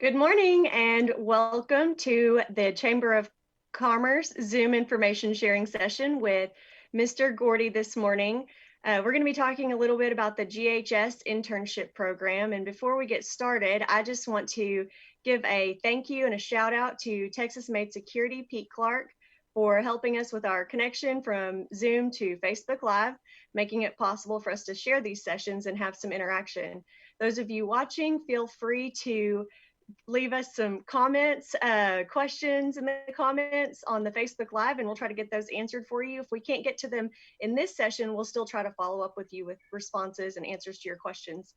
Good morning and welcome to the Chamber of Commerce Zoom information sharing session with Mr. Gordy this morning. We're going to be talking a little bit about the GHS Internship Program. And before we get started, I just want to give a thank you and a shout out to Texas Made Security, Pete Clark, for helping us with our connection from Zoom to Facebook Live, making it possible for us to share these sessions and have some interaction. Those of you watching, feel free to leave us some comments, questions in the comments on the Facebook Live, and we'll try to get those answered for you. If we can't get to them in this session, we'll still try to follow up with you with responses and answers to your questions.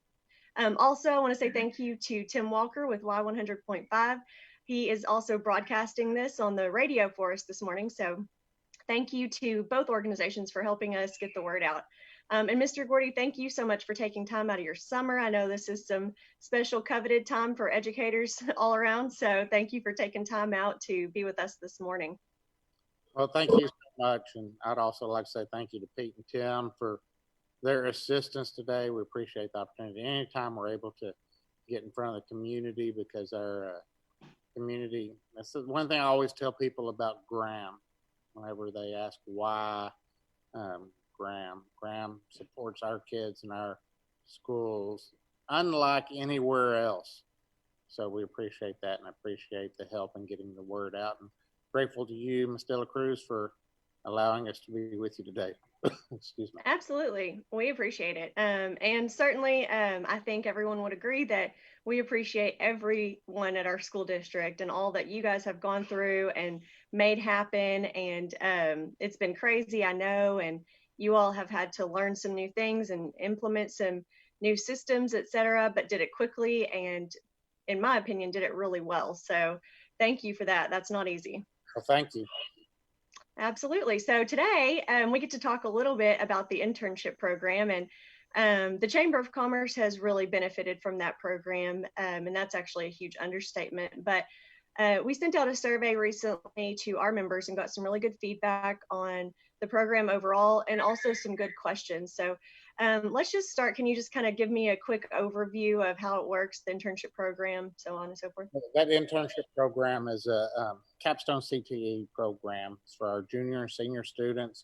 Also, I want to say thank you to Tim Walker with Y100.5. He is also broadcasting this on the radio for us this morning. So thank you to both organizations for helping us get the word out. And Mr. Gordy, thank you so much for taking time out of your summer. I know this is some special coveted time for educators all around. So thank you for taking time out to be with us this morning. Well, thank you so much. And I'd also like to say thank you to Pete and Tim for their assistance today. We appreciate the opportunity. Anytime we're able to get in front of the community, because our community, that's the one thing I always tell people about Graham whenever they ask why Graham supports our kids and our schools unlike anywhere else. So we appreciate that, and I appreciate the help in getting the word out. And grateful to you, Ms. De La Cruz, for allowing us to be with you today. Excuse me. Absolutely. We appreciate it. And certainly, I think everyone would agree that we appreciate everyone at our school district and all that you guys have gone through and made happen. And it's been crazy, I know, and you all have had to learn some new things and implement some new systems, et cetera, but did it quickly and, in my opinion, did it really well. So thank you for that. That's not easy. Well, thank you. Absolutely. So today we get to talk a little bit about the internship program, and the Chamber of Commerce has really benefited from that program, and that's actually a huge understatement. But we sent out a survey recently to our members and got some really good feedback on the program overall and also some good questions. So let's just start. Can you just kind of give me a quick overview of how it works, the internship program, so on and so forth? That internship program is a capstone CTE program. It's for our junior and senior students.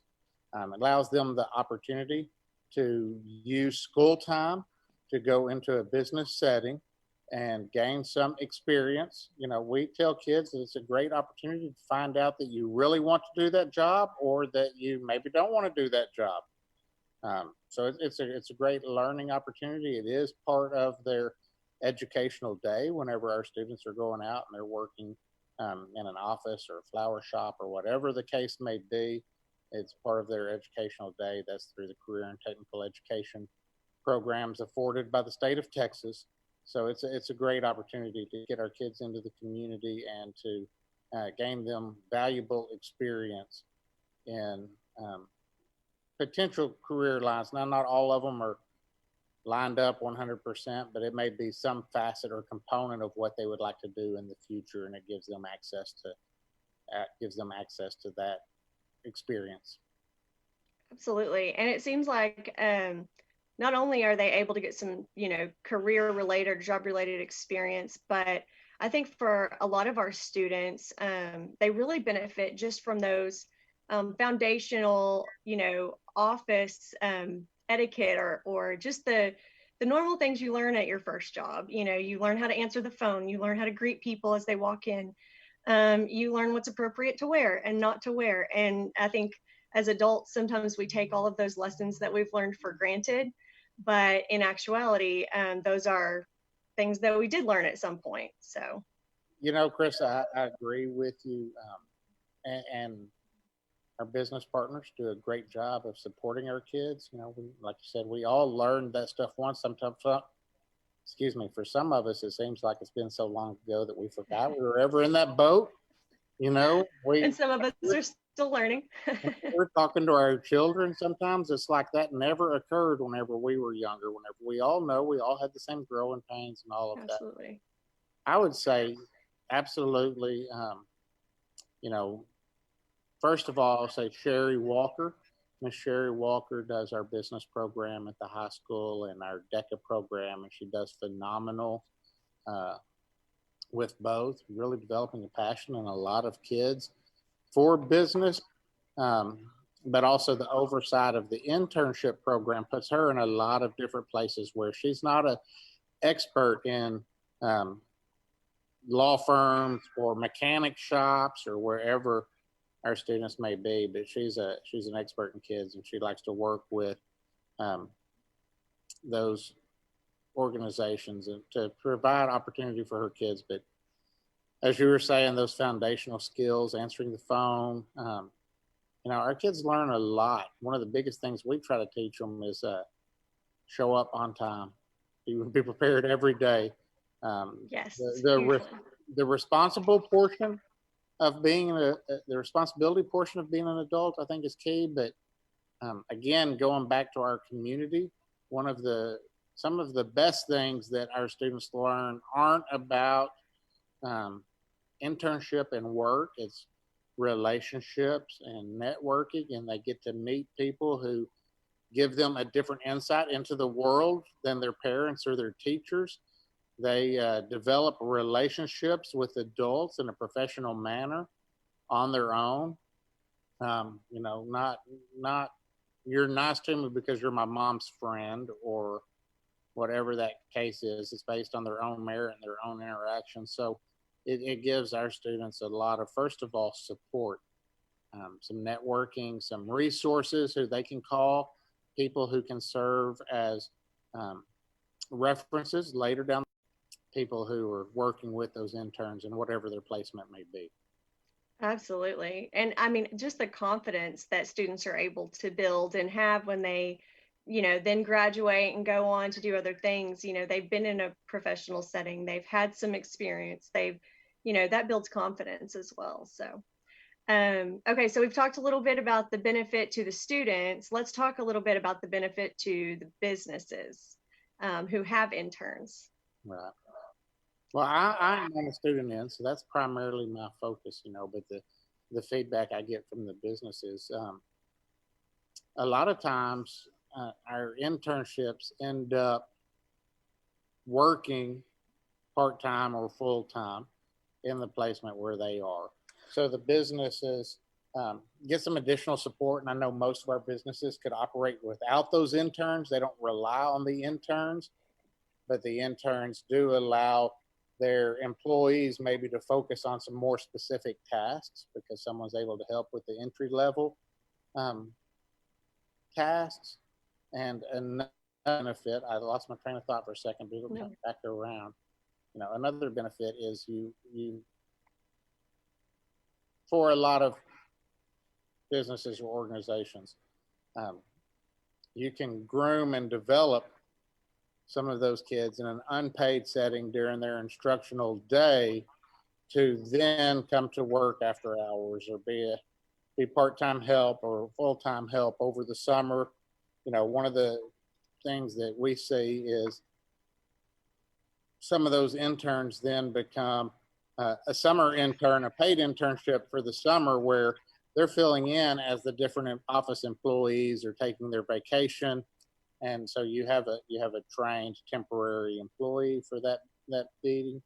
It allows them the opportunity to use school time to go into a business setting and gain some experience. You know, we tell kids that it's a great opportunity to find out that you really want to do that job or that you maybe don't want to do that job. So it's a great learning opportunity. It is part of their educational day whenever our students are going out and they're working in an office or a flower shop or whatever the case may be. It's part of their educational day. That's through the career and technical education programs afforded by the state of Texas. So it's a great opportunity to get our kids into the community and to gain them valuable experience in potential career lines. Now, not all of them are lined up 100%, but it may be some facet or component of what they would like to do in the future, and it gives them access to that experience. Absolutely. And it seems like not only are they able to get some, career related, job related experience, but I think for a lot of our students, they really benefit just from those foundational, office etiquette or just the normal things you learn at your first job. You learn how to answer the phone, you learn how to greet people as they walk in, you learn what's appropriate to wear and not to wear. And I think as adults, sometimes we take all of those lessons that we've learned for granted, but in actuality, those are things that we did learn at some point. So, Chris, I agree with you. And our business partners do a great job of supporting our kids. Like you said, we all learned that stuff once. Sometimes, for some of us, it seems like it's been so long ago that we forgot we were ever in that boat. And some of us are still learning. We're talking to our children. Sometimes it's like that never occurred whenever we were younger. Whenever we all had the same growing pains and all of Absolutely. that. I would say absolutely. First of all, I'll say Sherry Walker. Miss Sherry Walker does our business program at the high school and our DECA program, and she does phenomenal with both, really developing a passion in a lot of kids for business, but also the oversight of the internship program puts her in a lot of different places where she's not an expert in law firms or mechanic shops or wherever our students may be, but she's an expert in kids, and she likes to work with those organizations and to provide opportunity for her kids. But as you were saying, those foundational skills, answering the phone, our kids learn a lot. One of the biggest things we try to teach them is show up on time. Be prepared every day. Yes. The responsible portion of being the responsibility portion of being an adult, I think, is key. But again, going back to our community, some of the best things that our students learn aren't about internship and work. It's relationships and networking, and they get to meet people who give them a different insight into the world than their parents or their teachers. They develop relationships with adults in a professional manner on their own. Not you're nice to me because you're my mom's friend or whatever that case is. It's based on their own merit and their own interaction. So it gives our students a lot of, first of all, support, some networking, some resources who they can call, people who can serve as references later down, people who are working with those interns and whatever their placement may be. Absolutely. And I mean, just the confidence that students are able to build and have when they, then graduate and go on to do other things. They've been in a professional setting, they've had some experience, that builds confidence as well. So, okay, so we've talked a little bit about the benefit to the students. Let's talk a little bit about the benefit to the businesses who have interns. Right. Well, I am on the student end, so that's primarily my focus, but the feedback I get from the businesses, a lot of times our internships end up working part-time or full-time in the placement where they are. So the businesses get some additional support, and I know most of our businesses could operate without those interns. They don't rely on the interns, but the interns do allow their employees maybe to focus on some more specific tasks because someone's able to help with the entry level tasks. And another benefit, I lost my train of thought for a second, but it'll come back around. Another benefit is you for a lot of businesses or organizations, you can groom and develop some of those kids in an unpaid setting during their instructional day to then come to work after hours or be part-time help or full-time help over the summer. One of the things that we see is some of those interns then become a summer intern, a paid internship for the summer where they're filling in as the different office employees are taking their vacation. And so you have a trained temporary employee for that meeting.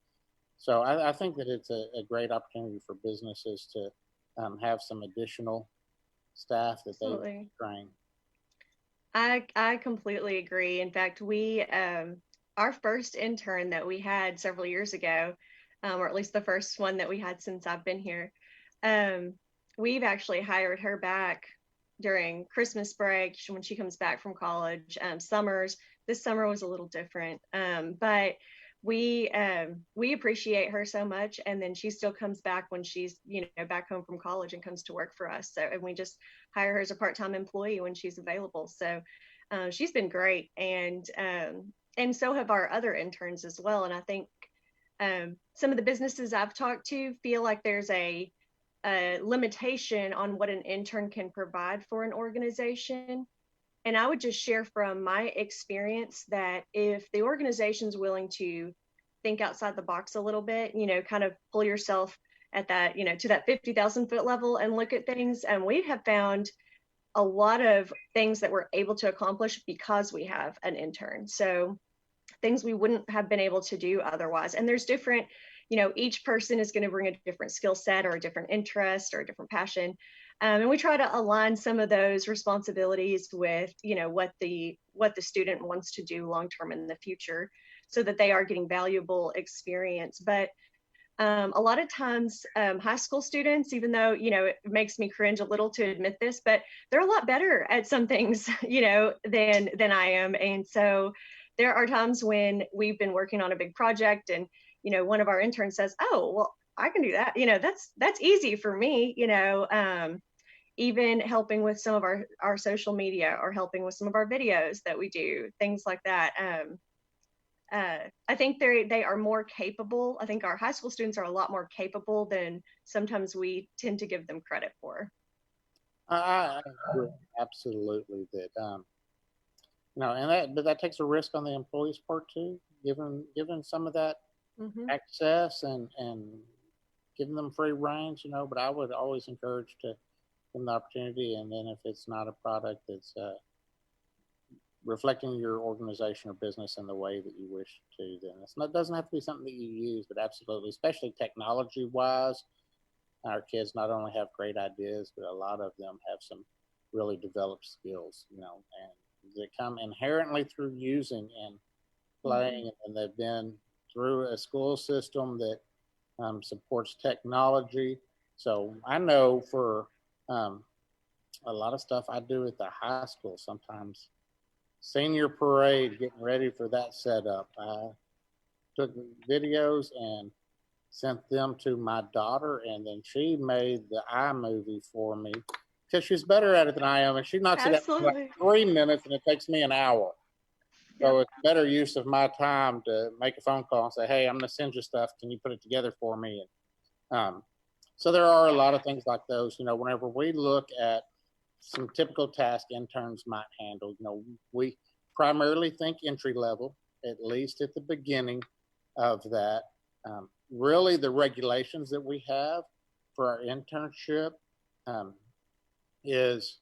So I think that it's a great opportunity for businesses to have some additional staff that they train. I completely agree. In fact, we our first intern that we had several years ago, or at least the first one that we had since I've been here, we've actually hired her back during Christmas break when she comes back from college. Summers, this summer was a little different, but we appreciate her so much, and then she still comes back when she's back home from college and comes to work for us. So, and we just hire her as a part-time employee when she's available. So she's been great, and so have our other interns as well. And I think some of the businesses I've talked to feel like there's a limitation on what an intern can provide for an organization. And I would just share from my experience that if the organization's willing to think outside the box a little bit, kind of pull yourself at that, to that 50,000 foot level and look at things. And we have found a lot of things that we're able to accomplish because we have an intern. So things we wouldn't have been able to do otherwise. And there's different, each person is going to bring a different skill set or a different interest or a different passion. And we try to align some of those responsibilities with, what the student wants to do long term in the future, so that they are getting valuable experience. But a lot of times, high school students, even though, it makes me cringe a little to admit this, but they're a lot better at some things, than I am. And so there are times when we've been working on a big project and, one of our interns says, "Oh, well, I can do that. That's easy for me," even helping with some of our social media or helping with some of our videos that we do, things like that. I think they are more capable. I think our high school students are a lot more capable than sometimes we tend to give them credit for. I agree absolutely that, but that takes a risk on the employee's part too, given some of that access and giving them free range, but I would always encourage to give them the opportunity. And then if it's not a product that's reflecting your organization or business in the way that you wish to, then it doesn't have to be something that you use, but absolutely, especially technology wise, our kids not only have great ideas, but a lot of them have some really developed skills, and they come inherently through using and playing, and they've been through a school system that supports technology. So I know for a lot of stuff I do at the high school, sometimes senior parade, getting ready for that setup, I took videos and sent them to my daughter, and then she made the iMovie for me because she's better at it than I am, and she knocks it out in like 3 minutes, and it takes me an hour. So it's better use of my time to make a phone call and say, "Hey, I'm going to send you stuff. Can you put it together for me?" And so there are a lot of things like those. Whenever we look at some typical tasks interns might handle, we primarily think entry level, at least at the beginning of that. Really, the regulations that we have for our internship is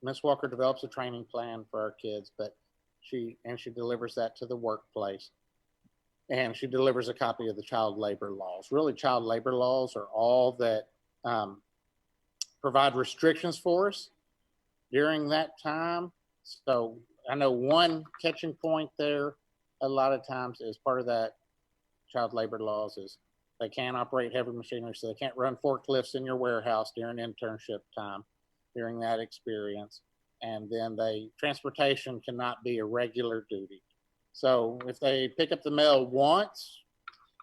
Ms. Walker develops a training plan for our kids, but she delivers that to the workplace, and she delivers a copy of the child labor laws. Really, child labor laws are all that provide restrictions for us during that time. So I know one catching point there a lot of times is part of that child labor laws is they can't operate heavy machinery, so they can't run forklifts in your warehouse during internship time during that experience. And then transportation cannot be a regular duty. So if they pick up the mail once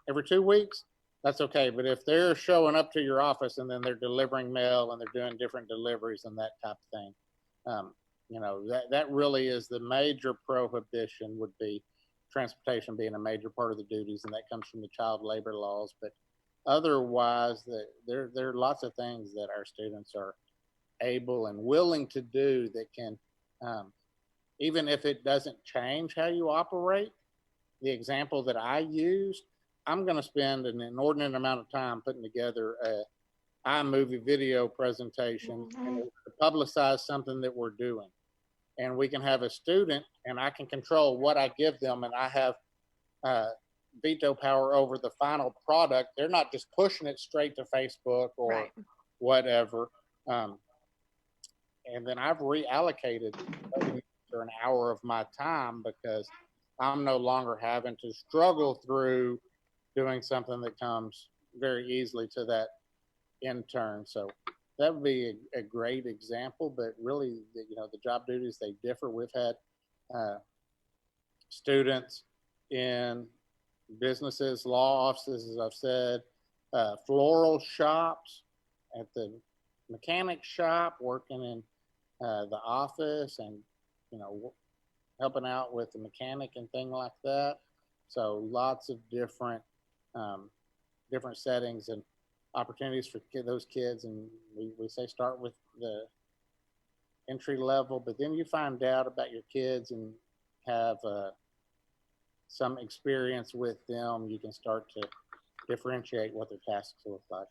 every 2 weeks, that's okay. But if they're showing up to your office and then they're delivering mail and they're doing different deliveries and that type of thing, that really is the major prohibition, would be transportation being a major part of the duties, and that comes from the child labor laws. But otherwise, there are lots of things that our students are able and willing to do that can, even if it doesn't change how you operate, the example that I used, I'm going to spend an inordinate amount of time putting together a iMovie video presentation in order to publicize something that we're doing. And we can have a student, and I can control what I give them, and I have veto power over the final product. They're not just pushing it straight to Facebook or whatever. And then I've reallocated an hour of my time because I'm no longer having to struggle through doing something that comes very easily to that intern. So that would be a great example, but really, the job duties, they differ. We've had students in businesses, law offices, as I've said, floral shops, at the mechanic shop, working in the office, and helping out with the mechanic and things like that. So lots of different settings and opportunities for those kids. And we say start with the entry level, but then you find out about your kids and have some experience with them. You can start to differentiate what their tasks look like.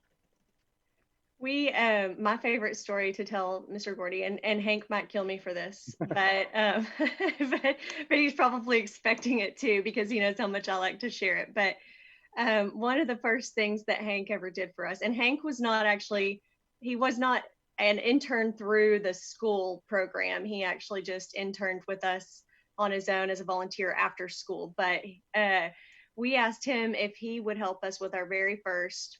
My favorite story to tell, Mr. Gordy, and Hank might kill me for this, but but he's probably expecting it too, because he knows how much I like to share it. But One of the first things that Hank ever did for us, and Hank was not actually, he was not an intern through the school program. He actually just interned with us on his own as a volunteer after school. But we asked him if he would help us with our very first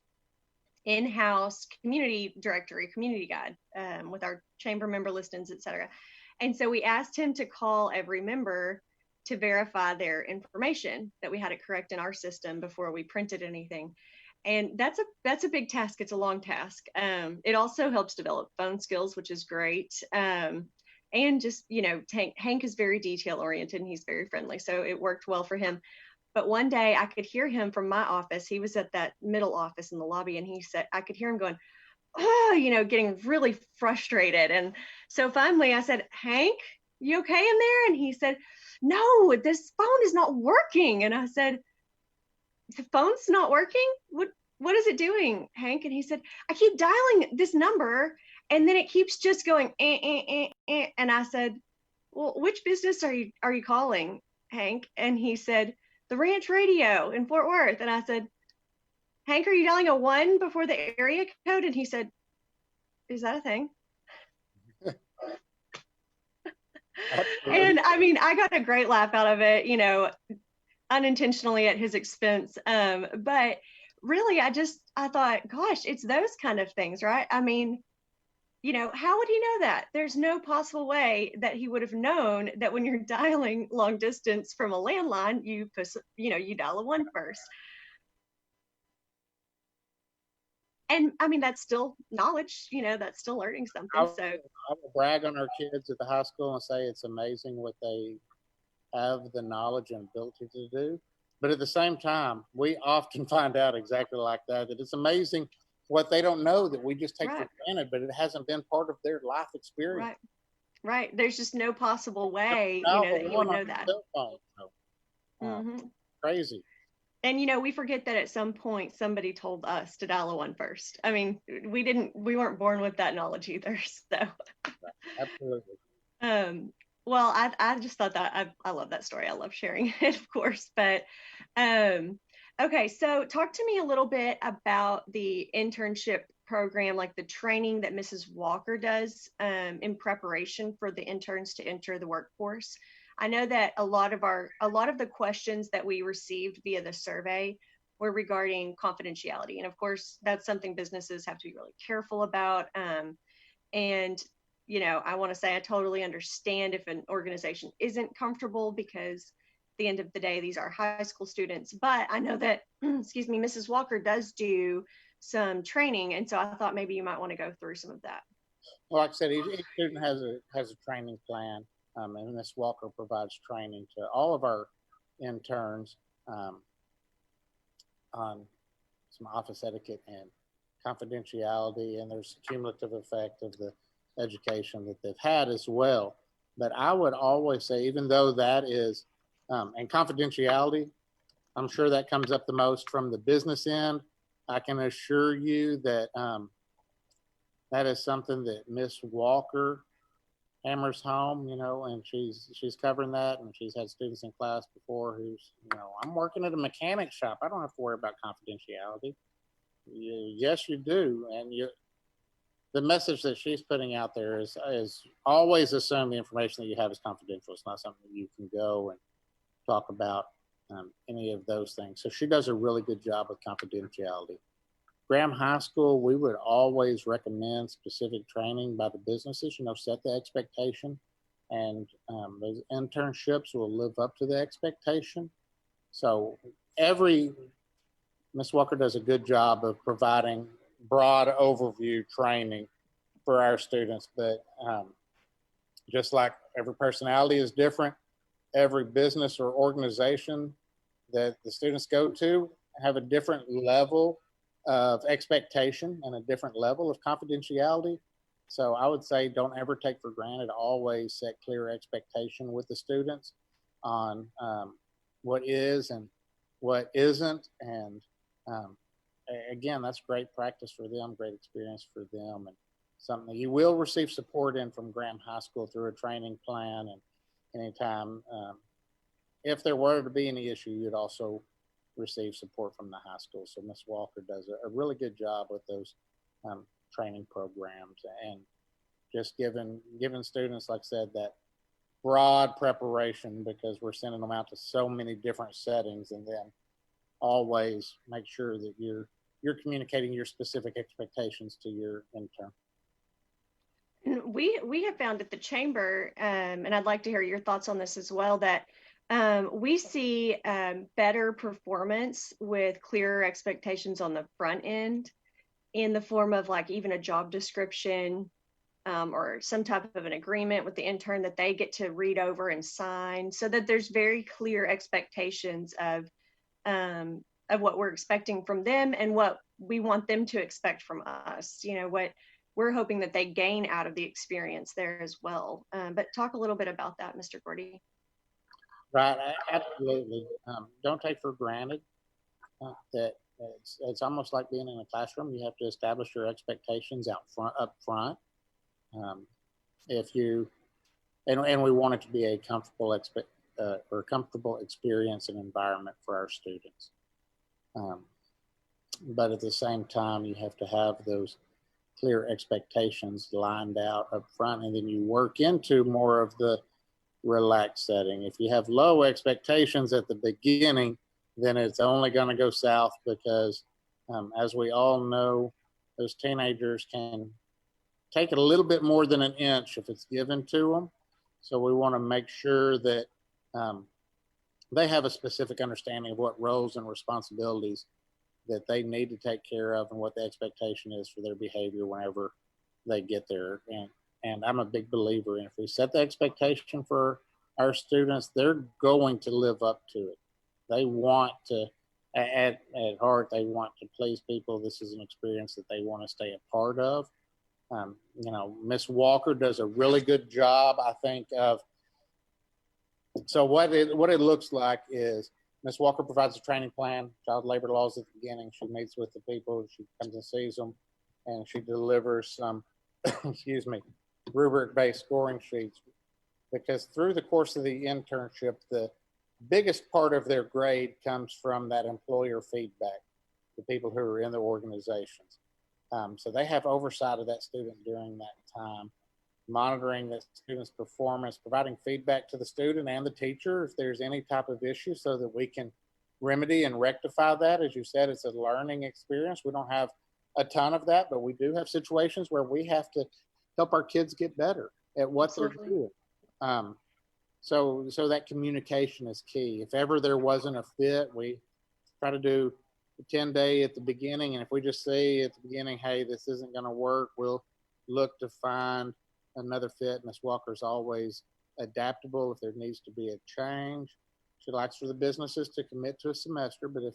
in-house community directory, community guide, with our chamber member listings, etc. And so we asked him to call every member to verify their information, that we had it correct in our system before we printed anything. And that's a big task. It's a long task. It also helps develop phone skills, which is great. And just, Hank is very detail oriented and he's very friendly. So it worked well for him. But one day I could hear him from my office. He was at that middle office in the lobby, and he said, I could hear him going, oh, getting really frustrated. And so finally I said, Hank, you okay in there? And he said, no, this phone is not working. And I said, the phone's not working? What is it doing, Hank? And he said, I keep dialing this number and then it keeps just going, And I said, well, which business are you calling, Hank? And he said, the Ranch Radio in Fort Worth. And I said, Hank, are you dialing a 1 before the area code? And he said, is that a thing? And I mean, I got a great laugh out of it, unintentionally at his expense. But really, I thought, gosh, it's those kind of things, right? I mean, how would he know that? There's no possible way that he would have known that when you're dialing long distance from a landline, you dial a 1 first. And I mean, that's still knowledge, that's still learning something. I will brag on our kids at the high school and say it's amazing what they have the knowledge and ability to do. But at the same time, we often find out exactly like that it's amazing what they don't know that we just take for granted, but it hasn't been part of their life experience. Right. There's just no possible way, that you would know that. Crazy. And, we forget that at some point somebody told us to dial a 1 first. I mean, we weren't born with that knowledge either. So. Absolutely. Well, I just thought that I love that story. I love sharing it, of course. But okay, so talk to me a little bit about the internship program, like the training that Mrs. Walker does in preparation for the interns to enter the workforce. I know that a lot of the questions that we received via the survey were regarding confidentiality, and of course, that's something businesses have to be really careful about. And I want to say I totally understand if an organization isn't comfortable, because at the end of the day, these are high school students. But I know that, excuse me, Mrs. Walker does do some training, and so I thought maybe you might want to go through some of that. Well, like I said, each student has a training plan, and Ms. Walker provides training to all of our interns on some office etiquette and confidentiality, and there's a cumulative effect of the education that they've had as well. But I would always say, even though that is, and confidentiality, I'm sure that comes up the most from the business end. I can assure you that that is something that Miss Walker hammers home, and she's covering that, and she's had students in class before who's, I'm working at a mechanic shop. I don't have to worry about confidentiality. Yes, you do. And the message that she's putting out there is always assume the information that you have is confidential. It's not something that you can go and talk about any of those things. So she does a really good job with confidentiality. Graham High School, we would always recommend specific training by the businesses, set the expectation, and those internships will live up to the expectation. So Ms. Walker does a good job of providing broad overview training for our students, but just like every personality is different, every business or organization that the students go to have a different level of expectation and a different level of confidentiality. So I would say don't ever take for granted, always set clear expectation with the students on what is and what isn't. And again, that's great practice for them, great experience for them, and something that you will receive support in from Graham High School through a training plan. And anytime, if there were to be any issue, you'd also receive support from the high school. So Ms. Walker does a really good job with those training programs and just giving students, like I said, that broad preparation, because we're sending them out to so many different settings, and then always make sure that you're communicating your specific expectations to your intern. We have found at the chamber, and I'd like to hear your thoughts on this as well, that we see better performance with clearer expectations on the front end, in the form of like even a job description, or some type of an agreement with the intern that they get to read over and sign, so that there's very clear expectations of what we're expecting from them and what we want them to expect from us. You know, what we're hoping that they gain out of the experience there as well. But talk a little bit about that, Mr. Gordy. Right, absolutely. Don't take for granted that it's almost like being in a classroom. You have to establish your expectations up front. If you and we want it to be a comfortable experience and environment for our students. But at the same time, you have to have those clear expectations lined out up front, and then you work into more of the relaxed setting. If you have low expectations at the beginning, then it's only going to go south, because as we all know, those teenagers can take it a little bit more than an inch if it's given to them. So we want to make sure that they have a specific understanding of what roles and responsibilities that they need to take care of, and what the expectation is for their behavior whenever they get there. And I'm a big believer in, if we set the expectation for our students, they're going to live up to it. They want to, at heart, they want to please people. This is an experience that they want to stay a part of. You know, Miss Walker does a really good job, I think, of, so what it looks like is Miss Walker provides a training plan, child labor laws at the beginning. She meets with the people, she comes and sees them, and she delivers some, excuse me, rubric-based scoring sheets. Because through the course of the internship, the biggest part of their grade comes from that employer feedback, the people who are in the organizations. So they have oversight of that student during that time, monitoring that student's performance, providing feedback to the student and the teacher if there's any type of issue, so that we can remedy and rectify that. As you said, it's a learning experience. We don't have a ton of that, but we do have situations where we have to help our kids get better at what Absolutely. They're doing. So that communication is key. If ever there wasn't a fit, we try to do a 10-day at the beginning. And if we just say at the beginning, hey, this isn't going to work, we'll look to find another fit. Ms. Walker's always adaptable if there needs to be a change. She likes for the businesses to commit to a semester, but if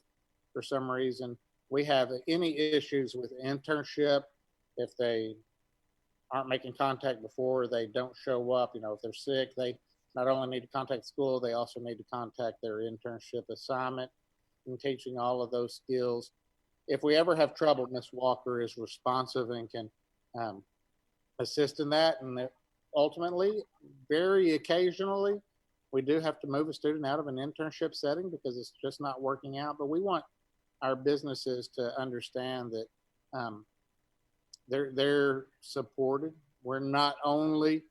for some reason we have any issues with internship, if they aren't making contact before they don't show up, you know, if they're sick, they not only need to contact school, they also need to contact their internship assignment and teaching all of those skills. If we ever have trouble, Ms. Walker is responsive and can assist in that. And ultimately, very occasionally, we do have to move a student out of an internship setting because it's just not working out. But we want our businesses to understand that they're supported. We're not only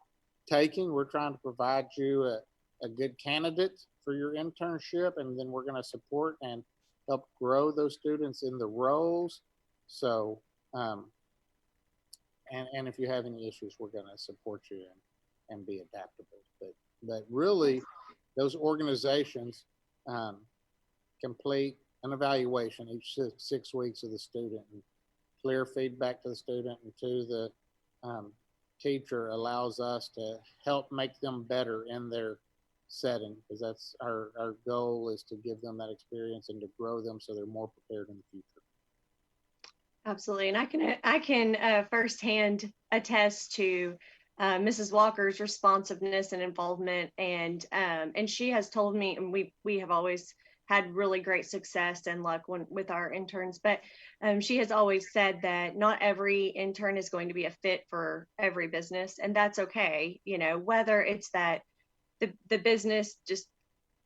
taking, we're trying to provide you a good candidate for your internship, and then we're going to support and help grow those students in the roles. So, and if you have any issues, we're going to support you and be adaptable. But really, those organizations complete an evaluation each 6 weeks of the student, and clear feedback to the student and to the teacher allows us to help make them better in their setting, because that's our goal, is to give them that experience and to grow them so they're more prepared in the future. Absolutely. And I can firsthand attest to Mrs. Walker's responsiveness and involvement, and she has told me, and we have always had really great success and luck with our interns, but she has always said that not every intern is going to be a fit for every business, and that's okay. You know, whether it's that the business just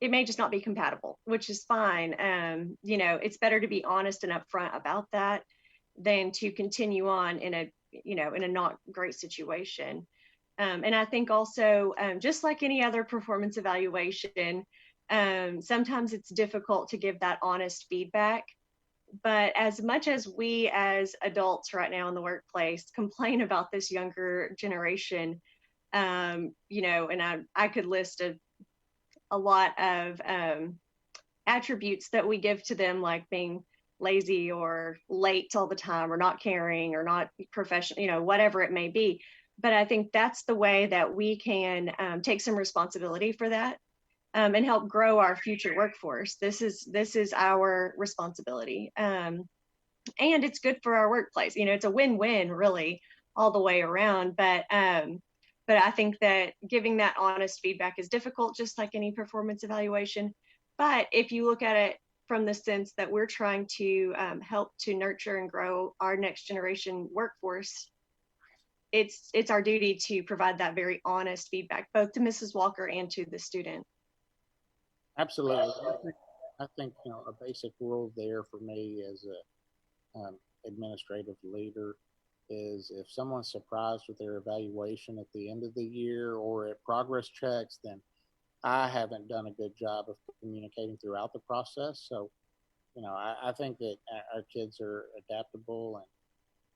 it may just not be compatible, which is fine. You know, it's better to be honest and upfront about that than to continue on in a, you know, in a not great situation. And I think also, just like any other performance evaluation, sometimes it's difficult to give that honest feedback. But as much as we as adults right now in the workplace complain about this younger generation, you know, and I could list a lot of attributes that we give to them, like being lazy or late all the time or not caring or not professional, you know, whatever it may be. But I think that's the way that we can take some responsibility for that, and help grow our future workforce. This is our responsibility, and it's good for our workplace. You know, it's a win-win really all the way around. But I think that giving that honest feedback is difficult, just like any performance evaluation. But if you look at it from the sense that we're trying to help to nurture and grow our next generation workforce, it's our duty to provide that very honest feedback, both to Mrs. Walker and to the student. Absolutely. I think you know, a basic rule there for me as a administrative leader is if someone's surprised with their evaluation at the end of the year or at progress checks, then I haven't done a good job of communicating throughout the process. So, you know, I think that our kids are adaptable, and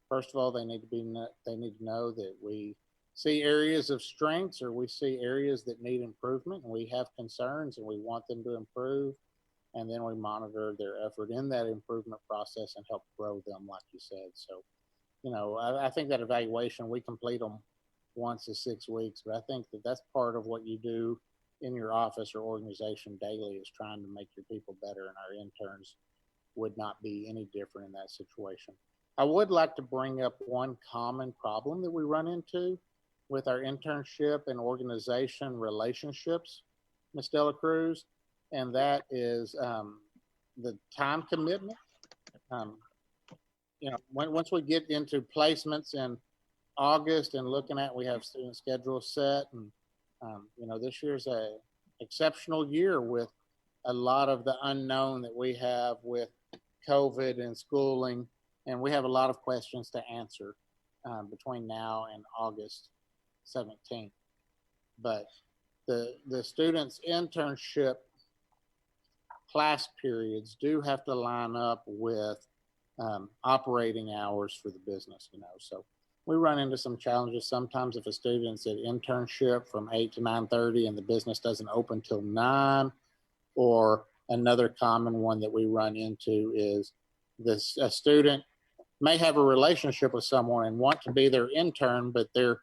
first of all, they need to know that we see areas of strengths or we see areas that need improvement, and we have concerns and we want them to improve, and then we monitor their effort in that improvement process and help grow them, like you said. So, you know, I think that evaluation, we complete them once a 6 weeks, but I think that that's part of what you do in your office or organization daily is trying to make your people better, and our interns would not be any different in that situation. I would like to bring up one common problem that we run into with our internship and organization relationships, Ms. De La Cruz, and that is the time commitment. You know, once we get into placements in August and looking at, we have student schedules set, and you know, this year's a exceptional year with a lot of the unknown that we have with COVID and schooling, and we have a lot of questions to answer between now and August 17th. But the students' internship class periods do have to line up with operating hours for the business, you know. So we run into some challenges sometimes if a student's at internship from 8 to 9:30 and the business doesn't open till 9. Or another common one that we run into is a student may have a relationship with someone and want to be their intern, but their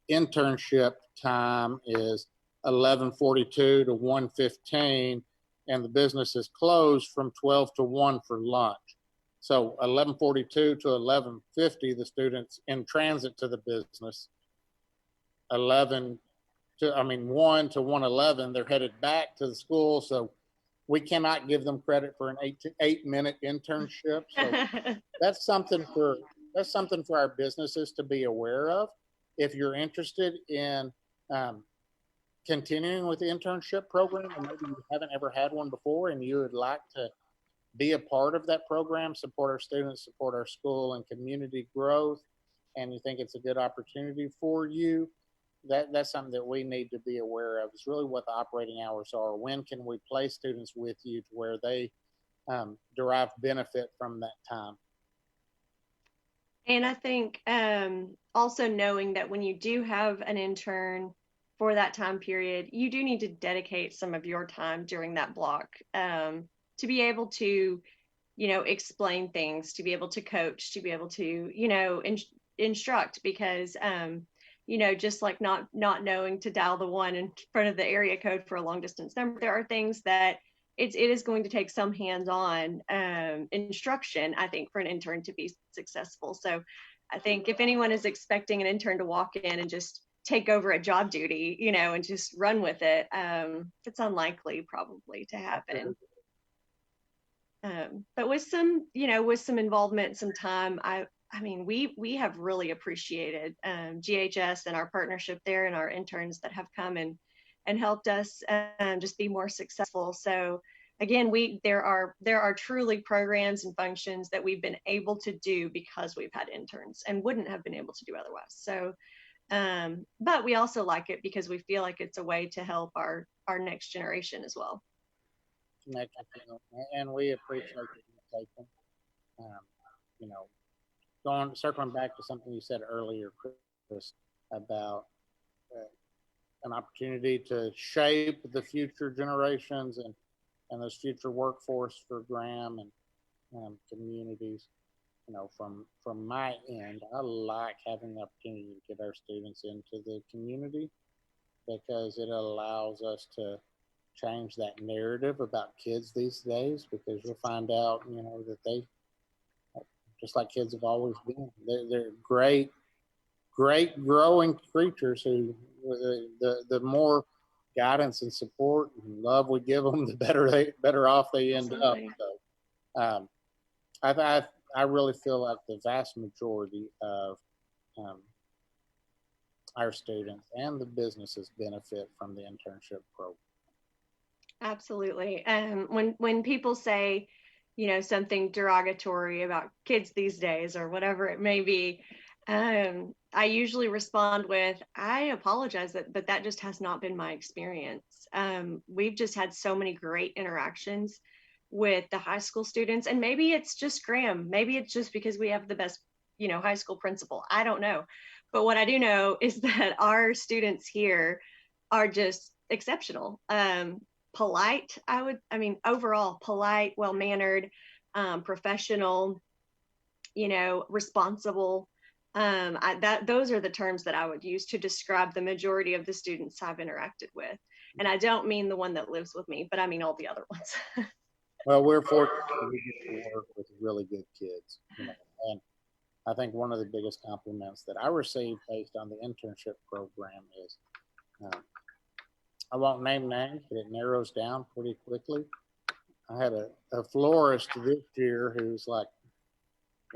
internship time is 11:42 to 1:15, and the business is closed from 12 to 1 for lunch. So 11:42 to 11:50, the student's in transit to the business. 1 to 1:11, they're headed back to the school. So we cannot give them credit for an 8-minute internship. So that's something for our businesses to be aware of. If you're interested in continuing with the internship program, and maybe you haven't ever had one before and you would like to be a part of that program, support our students, support our school and community growth, and you think it's a good opportunity for you, that's something that we need to be aware of. It's really what the operating hours are. When can we place students with you to where they derive benefit from that time? And I think also knowing that when you do have an intern for that time period, you do need to dedicate some of your time during that block to be able to, you know, explain things, to be able to coach, to be able to, you know, instruct, because you know, just like not knowing to dial the 1 in front of the area code for a long distance number, there are things that it is going to take some hands-on instruction, I think, for an intern to be successful. So I think if anyone is expecting an intern to walk in and just take over a job duty, you know, and just run with it, it's unlikely probably to happen. But with some, you know, with some involvement, some time, I mean, we have really appreciated GHS and our partnership there, and our interns that have come and and helped us just be more successful. So again, there are truly programs and functions that we've been able to do because we've had interns and wouldn't have been able to do otherwise. So but we also like it because we feel like it's a way to help our next generation as well. And we appreciate the invitation. You know, circling back to something you said earlier, Chris, about an opportunity to shape the future generations and those future workforce for Graham and communities. You know, from my end, I like having the opportunity to get our students into the community because it allows us to change that narrative about kids these days, because you'll find out, you know, that they, just like kids have always been, they're great growing creatures who, the more guidance and support and love we give them, the better off they end up. So I really feel like the vast majority of our students and the businesses benefit from the internship program. Absolutely. When people say, you know, something derogatory about kids these days or whatever it may be, I usually respond with, I apologize, but that just has not been my experience. We've just had so many great interactions with the high school students, and maybe it's just Graham. Maybe it's just because we have the best, you know, high school principal. I don't know. But what I do know is that our students here are just exceptional. Polite, overall polite, well-mannered, professional, you know, responsible. Those are the terms that I would use to describe the majority of the students I've interacted with. And I don't mean the one that lives with me, but I mean all the other ones. Well, we're fortunate we get to work with really good kids, you know, and I think one of the biggest compliments that I received based on the internship program is, I won't name names, but it narrows down pretty quickly. I had a florist this year who's like,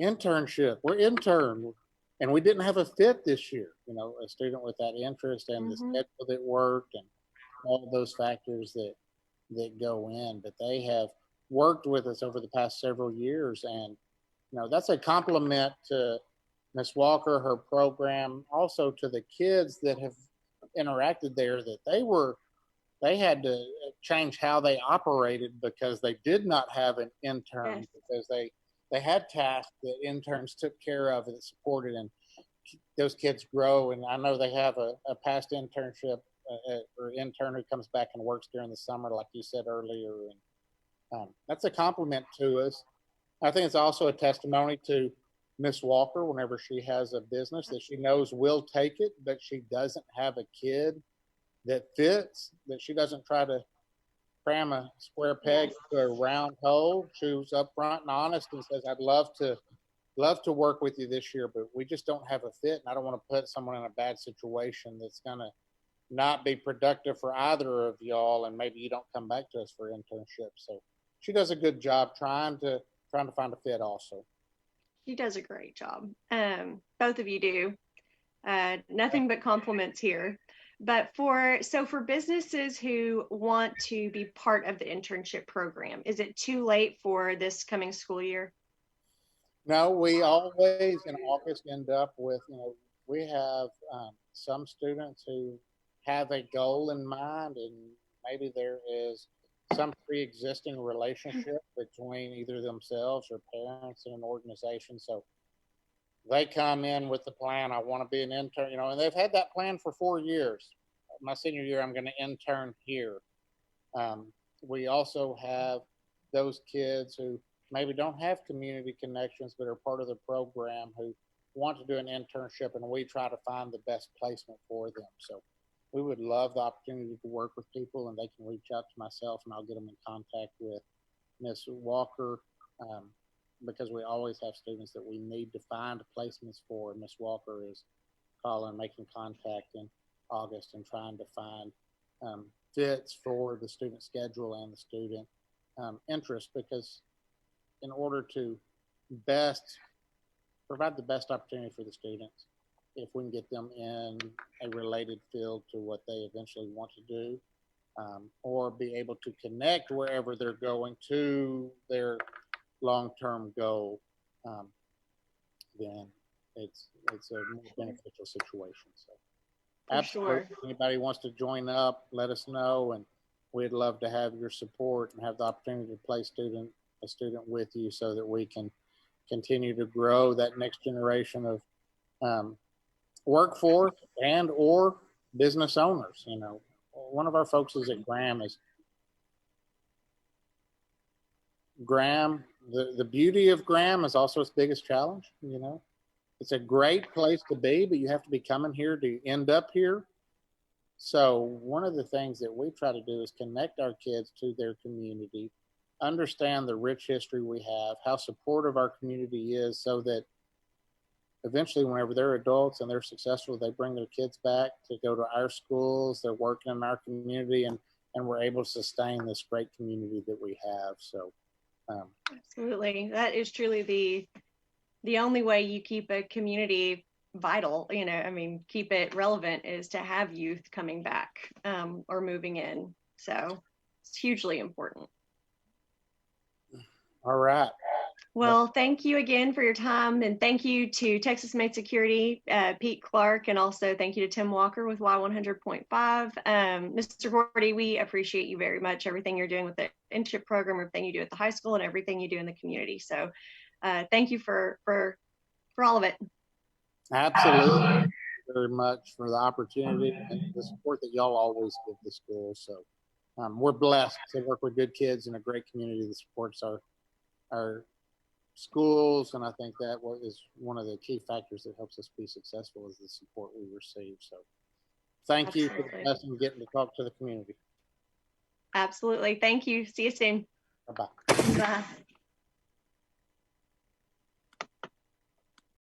internship, we're intern. And we didn't have a fit this year, you know, a student with that interest and the schedule that worked and all those factors that go in. But they have worked with us over the past several years. And, you know, that's a compliment to Miss Walker, her program, also to the kids that have interacted there, that they had to change how they operated because they did not have an intern. Yes. Because they had tasks that interns took care of that supported, and those kids grow. And I know they have a past internship or intern who comes back and works during the summer, like you said earlier. And that's a compliment to us. I think it's also a testimony to Miss Walker whenever she has a business that she knows will take it, but she doesn't have a kid that fits, that she doesn't try to cram a square peg to a round hole. She was upfront and honest and says, I'd love to work with you this year, but we just don't have a fit. And I don't want to put someone in a bad situation that's going to not be productive for either of y'all. And maybe you don't come back to us for internship. So she does a good job trying to find a fit also. She does a great job. Both of you do. Nothing but compliments here. But for businesses who want to be part of the internship program, is it too late for this coming school year? No, we always in August end up with, you know, we have some students who have a goal in mind, and maybe there is some pre-existing relationship between either themselves or parents in an organization. So they come in with the plan, I want to be an intern, you know, and they've had that plan for 4 years. My senior year, I'm going to intern here. We also have those kids who maybe don't have community connections but are part of the program who want to do an internship, and we try to find the best placement for them. So we would love the opportunity to work with people, and they can reach out to myself and I'll get them in contact with Miss Walker, because we always have students that we need to find placements for. Miss Walker is calling, making contact in August and trying to find fits for the student schedule and the student interest, because in order to provide the best opportunity for the students, if we can get them in a related field to what they eventually want to do, or be able to connect wherever they're going to their long-term goal, then it's a more beneficial situation. So For absolutely, sure. anybody wants to join up, let us know, and we'd love to have your support and have the opportunity to play a student with you so that we can continue to grow that next generation of workforce and or business owners. You know, one of our folks is at Graham. The beauty of Graham is also its biggest challenge. You know, it's a great place to be, but you have to be coming here to end up here. So one of the things that we try to do is connect our kids to their community, understand the rich history we have, how supportive our community is, so that eventually whenever they're adults and they're successful, they bring their kids back to go to our schools, they're working in our community, and we're able to sustain this great community that we have. So absolutely, that is truly the only way you keep a community vital, you know, I mean, keep it relevant, is to have youth coming back or moving in. So it's hugely important. all right. Well, thank you again for your time, and thank you to Texas Made Security, Pete Clark, and also thank you to Tim Walker with Y100.5. Mr. Gordy, we appreciate you very much, everything you're doing with the internship program, everything you do at the high school, and everything you do in the community. So thank you for all of it. Absolutely. Thank you very much for the opportunity and the support that y'all always give the school. So we're blessed to work with good kids in a great community that supports our schools, and I think that is one of the key factors that helps us be successful, is the support we receive. So thank you for the blessing of getting to talk to the community. Absolutely. Thank you. See you soon. Bye-bye. Bye.